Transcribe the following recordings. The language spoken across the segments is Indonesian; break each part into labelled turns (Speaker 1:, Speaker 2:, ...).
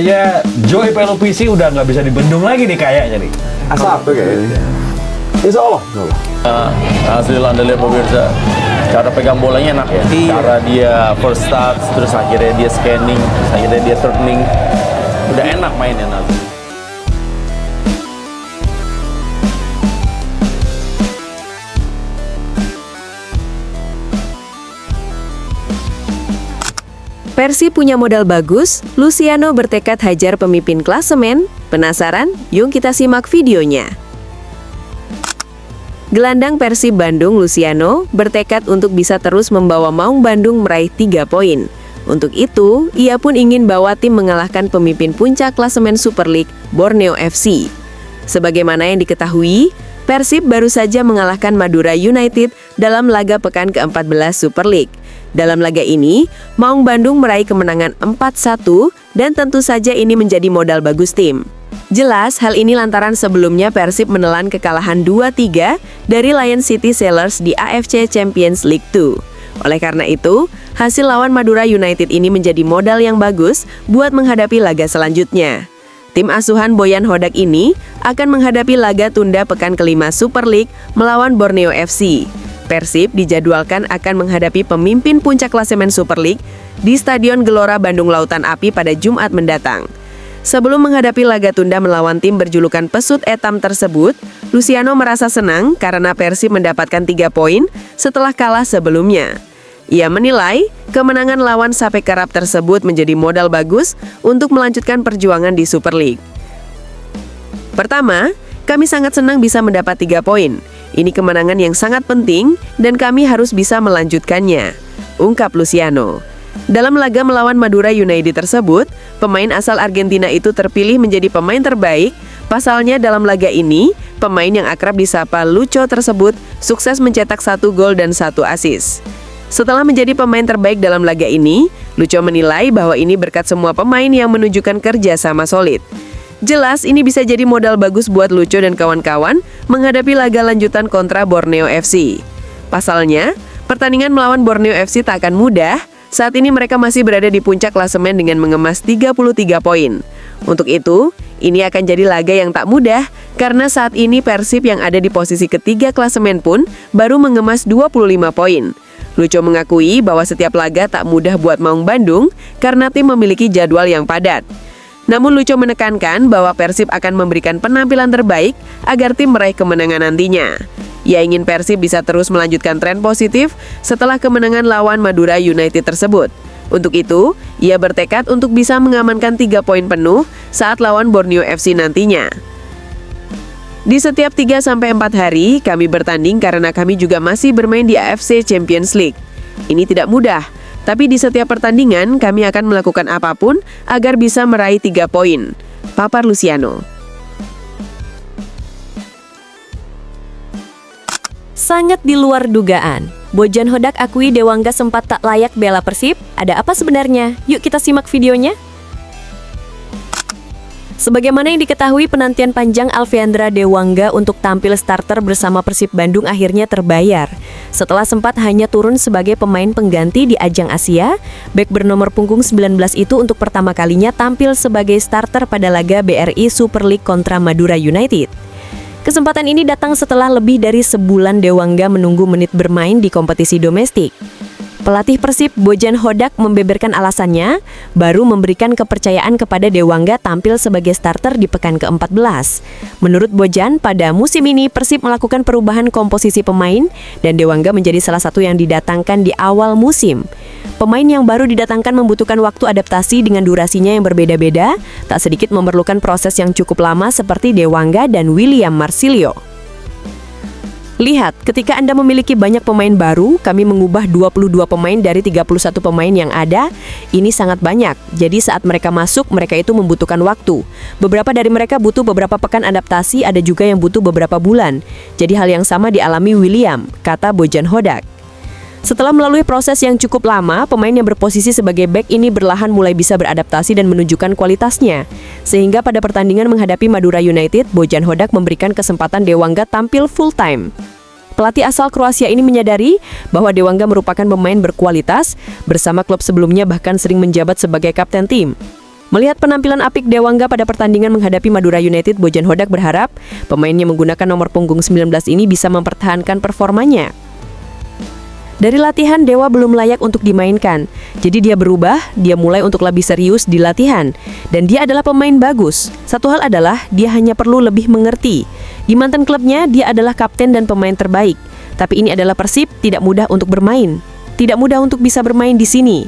Speaker 1: kayaknya Joy Pelupisi udah nggak bisa dibendung lagi nih kayaknya nih.
Speaker 2: Asap kayaknya. Insya Allah.
Speaker 3: Hasil Anda lihat pemirsa, cara pegang bolanya enak ya. Cara dia first touch, terus akhirnya dia scanning, terus akhirnya dia turning. Udah enak mainnya Nazri.
Speaker 4: Persib punya modal bagus, Luciano bertekad hajar pemimpin klasemen. Penasaran? Yuk kita simak videonya. Gelandang Persib Bandung Luciano bertekad untuk bisa terus membawa Maung Bandung meraih 3 poin. Untuk itu, ia pun ingin bawa tim mengalahkan pemimpin puncak klasemen Super League, Borneo FC. Sebagaimana yang diketahui, Persib baru saja mengalahkan Madura United dalam laga pekan ke-14 Super League. Dalam laga ini, Maung Bandung meraih kemenangan 4-1 dan tentu saja ini menjadi modal bagus tim. Jelas hal ini lantaran sebelumnya Persib menelan kekalahan 2-3 dari Lion City Sailors di AFC Champions League 2. Oleh karena itu, hasil lawan Madura United ini menjadi modal yang bagus buat menghadapi laga selanjutnya. Tim asuhan Boyan Hodak ini akan menghadapi laga tunda pekan kelima Super League melawan Borneo FC. Persib dijadwalkan akan menghadapi pemimpin puncak klasemen Super League di Stadion Gelora Bandung Lautan Api pada Jumat mendatang. Sebelum menghadapi laga tunda melawan tim berjulukan Pesut Etam tersebut, Luciano merasa senang karena Persib mendapatkan 3 poin setelah kalah sebelumnya. Ia menilai kemenangan lawan Sape Karab tersebut menjadi modal bagus untuk melanjutkan perjuangan di Super League. Pertama, kami sangat senang bisa mendapat 3 poin. Ini kemenangan yang sangat penting dan kami harus bisa melanjutkannya, ungkap Luciano. Dalam laga melawan Madura United tersebut, pemain asal Argentina itu terpilih menjadi pemain terbaik. Pasalnya dalam laga ini, pemain yang akrab disapa Lucho tersebut sukses mencetak 1 gol dan 1 assist. Setelah menjadi pemain terbaik dalam laga ini, Lucho menilai bahwa ini berkat semua pemain yang menunjukkan kerja sama solid. Jelas ini bisa jadi modal bagus buat Lucho dan kawan-kawan menghadapi laga lanjutan kontra Borneo FC. Pasalnya, pertandingan melawan Borneo FC tak akan mudah. Saat ini mereka masih berada di puncak klasemen dengan mengemas 33 poin. Untuk itu, ini akan jadi laga yang tak mudah karena saat ini Persib yang ada di posisi ketiga klasemen pun baru mengemas 25 poin. Lucho mengakui bahwa setiap laga tak mudah buat Maung Bandung karena tim memiliki jadwal yang padat. Namun Lucho menekankan bahwa Persib akan memberikan penampilan terbaik agar tim meraih kemenangan nantinya. Ia ingin Persib bisa terus melanjutkan tren positif setelah kemenangan lawan Madura United tersebut. Untuk itu, ia bertekad untuk bisa mengamankan 3 poin penuh saat lawan Borneo FC nantinya. Di setiap 3-4 hari, kami bertanding karena kami juga masih bermain di AFC Champions League. Ini tidak mudah, tapi di setiap pertandingan kami akan melakukan apapun agar bisa meraih 3 poin, papar Luciano. Sangat di luar dugaan. Bojan Hodak akui Dewangga sempat tak layak bela Persib. Ada apa sebenarnya? Yuk kita simak videonya. Sebagaimana yang diketahui, penantian panjang Alfeandra Dewangga untuk tampil starter bersama Persib Bandung akhirnya terbayar. Setelah sempat hanya turun sebagai pemain pengganti di ajang Asia, bek bernomor punggung 19 itu untuk pertama kalinya tampil sebagai starter pada laga BRI Super League kontra Madura United. Kesempatan ini datang setelah lebih dari sebulan Dewangga menunggu menit bermain di kompetisi domestik. Pelatih Persib Bojan Hodak membeberkan alasannya, baru memberikan kepercayaan kepada Dewangga tampil sebagai starter di pekan ke-14. Menurut Bojan, pada musim ini Persib melakukan perubahan komposisi pemain dan Dewangga menjadi salah satu yang didatangkan di awal musim. Pemain yang baru didatangkan membutuhkan waktu adaptasi dengan durasinya yang berbeda-beda, tak sedikit memerlukan proses yang cukup lama seperti Dewangga dan William Marsilio. Lihat, ketika Anda memiliki banyak pemain baru, kami mengubah 22 pemain dari 31 pemain yang ada. Ini sangat banyak, jadi saat mereka masuk, mereka itu membutuhkan waktu. Beberapa dari mereka butuh beberapa pekan adaptasi, ada juga yang butuh beberapa bulan. Jadi hal yang sama dialami William, kata Bojan Hodak. Setelah melalui proses yang cukup lama, pemain yang berposisi sebagai bek ini berlahan mulai bisa beradaptasi dan menunjukkan kualitasnya. Sehingga pada pertandingan menghadapi Madura United, Bojan Hodak memberikan kesempatan Dewangga tampil full time. Pelatih asal Kroasia ini menyadari bahwa Dewangga merupakan pemain berkualitas, bersama klub sebelumnya bahkan sering menjabat sebagai kapten tim. Melihat penampilan apik Dewangga pada pertandingan menghadapi Madura United, Bojan Hodak berharap pemainnya menggunakan nomor punggung 19 ini bisa mempertahankan performanya. Dari latihan, Dewa belum layak untuk dimainkan. Jadi dia berubah, dia mulai untuk lebih serius di latihan. Dan dia adalah pemain bagus. Satu hal adalah, dia hanya perlu lebih mengerti. Di mantan klubnya, dia adalah kapten dan pemain terbaik. Tapi ini adalah Persib, tidak mudah untuk bermain. Tidak mudah untuk bisa bermain di sini.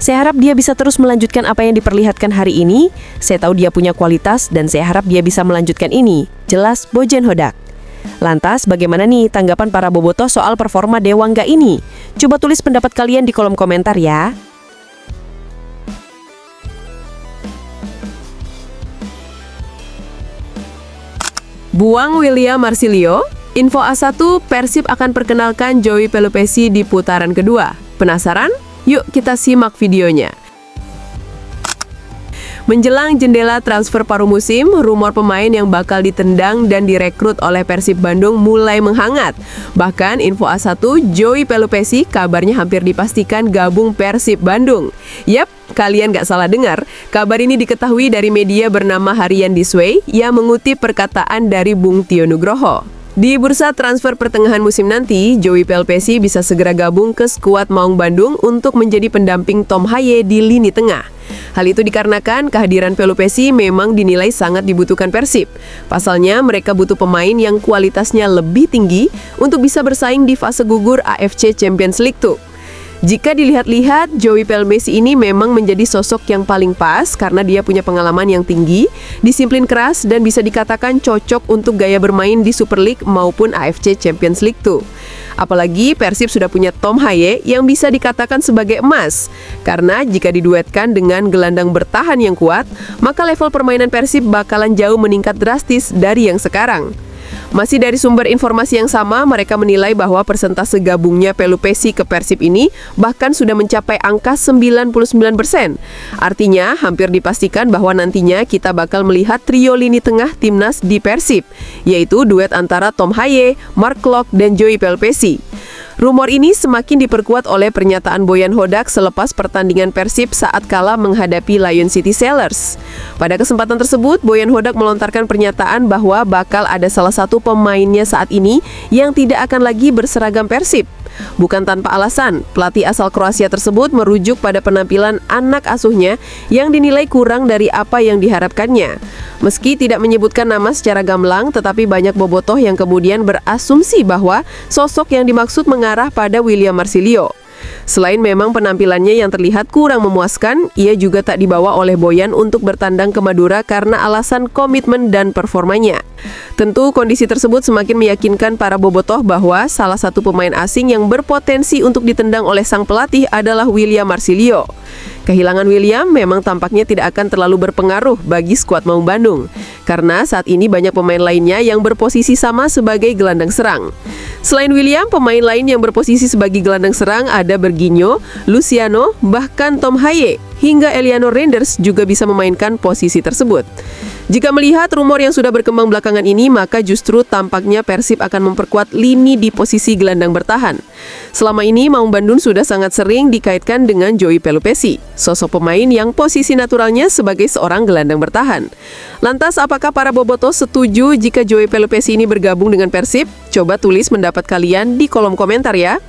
Speaker 4: Saya harap dia bisa terus melanjutkan apa yang diperlihatkan hari ini. Saya tahu dia punya kualitas dan saya harap dia bisa melanjutkan ini. Jelas Bojan Hodak. Lantas, bagaimana nih tanggapan para bobotoh soal performa Dewangga ini? Coba tulis pendapat kalian di kolom komentar ya. Buang William Marsilio. Info A1, Persib akan perkenalkan Joey Pelupessy di putaran kedua. Penasaran? Yuk kita simak videonya. Menjelang jendela transfer paruh musim, rumor pemain yang bakal ditendang dan direkrut oleh Persib Bandung mulai menghangat. Bahkan info A1, Joey Pelupessy kabarnya hampir dipastikan gabung Persib Bandung. Yap, kalian gak salah dengar. Kabar ini diketahui dari media bernama Harian This Way yang mengutip perkataan dari Bung Tio Nugroho. Di bursa transfer pertengahan musim nanti, Joey Pelupessy bisa segera gabung ke skuad Maung Bandung untuk menjadi pendamping Tom Haye di lini tengah. Hal itu dikarenakan kehadiran Pelupessy memang dinilai sangat dibutuhkan Persib. Pasalnya, mereka butuh pemain yang kualitasnya lebih tinggi untuk bisa bersaing di fase gugur AFC Champions League 2. Jika dilihat-lihat, Joey Pelupessy ini memang menjadi sosok yang paling pas karena dia punya pengalaman yang tinggi, disiplin keras, dan bisa dikatakan cocok untuk gaya bermain di Super League maupun AFC Champions League 2. Apalagi Persib sudah punya Tom Haye yang bisa dikatakan sebagai emas. Karena jika diduetkan dengan gelandang bertahan yang kuat, maka level permainan Persib bakalan jauh meningkat drastis dari yang sekarang. Masih dari sumber informasi yang sama, mereka menilai bahwa persentase gabungnya Pelupessy ke Persib ini bahkan sudah mencapai angka 99%. Artinya, hampir dipastikan bahwa nantinya kita bakal melihat trio lini tengah timnas di Persib, yaitu duet antara Tom Haye, Mark Klok, dan Joey Pelupessy. Rumor ini semakin diperkuat oleh pernyataan Bojan Hodak selepas pertandingan Persib saat kalah menghadapi Lion City Sailors. Pada kesempatan tersebut, Bojan Hodak melontarkan pernyataan bahwa bakal ada salah satu pemainnya saat ini yang tidak akan lagi berseragam Persib. Bukan tanpa alasan, pelatih asal Kroasia tersebut merujuk pada penampilan anak asuhnya yang dinilai kurang dari apa yang diharapkannya. Meski tidak menyebutkan nama secara gamblang, tetapi banyak bobotoh yang kemudian berasumsi bahwa sosok yang dimaksud mengarah pada William Marsilio. Selain memang penampilannya yang terlihat kurang memuaskan, ia juga tak dibawa oleh Bojan untuk bertandang ke Madura karena alasan komitmen dan performanya. Tentu kondisi tersebut semakin meyakinkan para bobotoh bahwa salah satu pemain asing yang berpotensi untuk ditendang oleh sang pelatih adalah William Marsilio. Kehilangan William memang tampaknya tidak akan terlalu berpengaruh bagi skuad Maung Bandung, karena saat ini banyak pemain lainnya yang berposisi sama sebagai gelandang serang. Selain William, pemain lain yang berposisi sebagai gelandang serang ada Berginho, Luciano, bahkan Tom Haye, hingga Eliano Reinders juga bisa memainkan posisi tersebut. Jika melihat rumor yang sudah berkembang belakangan ini, maka justru tampaknya Persib akan memperkuat lini di posisi gelandang bertahan. Selama ini, Maung Bandung sudah sangat sering dikaitkan dengan Joey Pelupessy, sosok pemain yang posisi naturalnya sebagai seorang gelandang bertahan. Lantas, apakah para bobotoh setuju jika Joey Pelupessy ini bergabung dengan Persib? Coba tulis pendapat kalian di kolom komentar ya.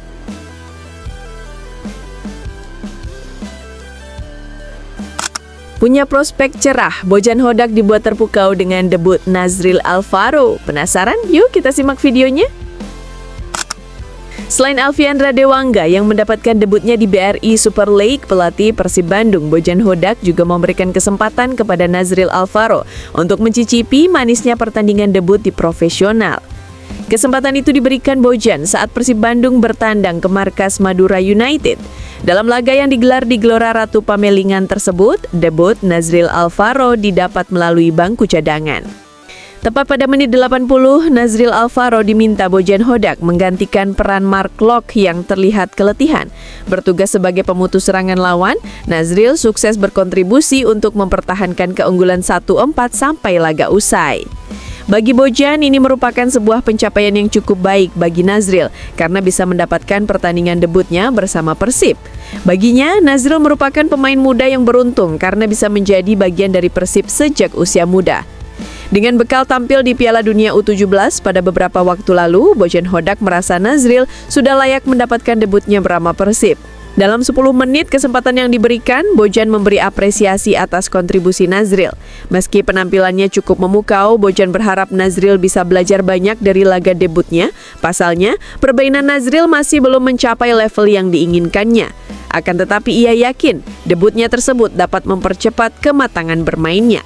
Speaker 4: Punya prospek cerah, Bojan Hodak dibuat terpukau dengan debut Nazril Alvaro. Penasaran? Yuk kita simak videonya. Selain Alfiandra Dewangga yang mendapatkan debutnya di BRI Super League, pelatih Persib Bandung Bojan Hodak juga memberikan kesempatan kepada Nazril Alvaro untuk mencicipi manisnya pertandingan debut di profesional. Kesempatan itu diberikan Bojan saat Persib Bandung bertandang ke markas Madura United. Dalam laga yang digelar di Gelora Ratu Pamelingan tersebut, debut Nazril Alvaro didapat melalui bangku cadangan. Tepat pada menit 80, Nazril Alvaro diminta Bojan Hodak menggantikan peran Mark Klok yang terlihat keletihan. Bertugas sebagai pemutus serangan lawan, Nazril sukses berkontribusi untuk mempertahankan keunggulan 1-4 sampai laga usai. Bagi Bojan, ini merupakan sebuah pencapaian yang cukup baik bagi Nazril karena bisa mendapatkan pertandingan debutnya bersama Persib. Baginya, Nazril merupakan pemain muda yang beruntung karena bisa menjadi bagian dari Persib sejak usia muda. Dengan bekal tampil di Piala Dunia U17 pada beberapa waktu lalu, Bojan Hodak merasa Nazril sudah layak mendapatkan debutnya bersama Persib. Dalam 10 menit kesempatan yang diberikan, Bojan memberi apresiasi atas kontribusi Nazril. Meski penampilannya cukup memukau, Bojan berharap Nazril bisa belajar banyak dari laga debutnya. Pasalnya, permainan Nazril masih belum mencapai level yang diinginkannya. Akan tetapi ia yakin, debutnya tersebut dapat mempercepat kematangan bermainnya.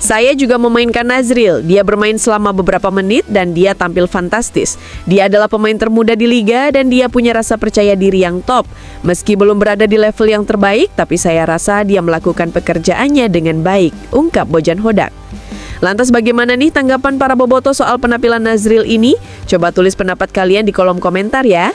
Speaker 4: Saya juga memainkan Nazril, dia bermain selama beberapa menit dan dia tampil fantastis. Dia adalah pemain termuda di liga dan dia punya rasa percaya diri yang top. Meski belum berada di level yang terbaik, tapi saya rasa dia melakukan pekerjaannya dengan baik, ungkap Bojan Hodak. Lantas bagaimana nih tanggapan para bobotoh soal penampilan Nazril ini? Coba tulis pendapat kalian di kolom komentar ya.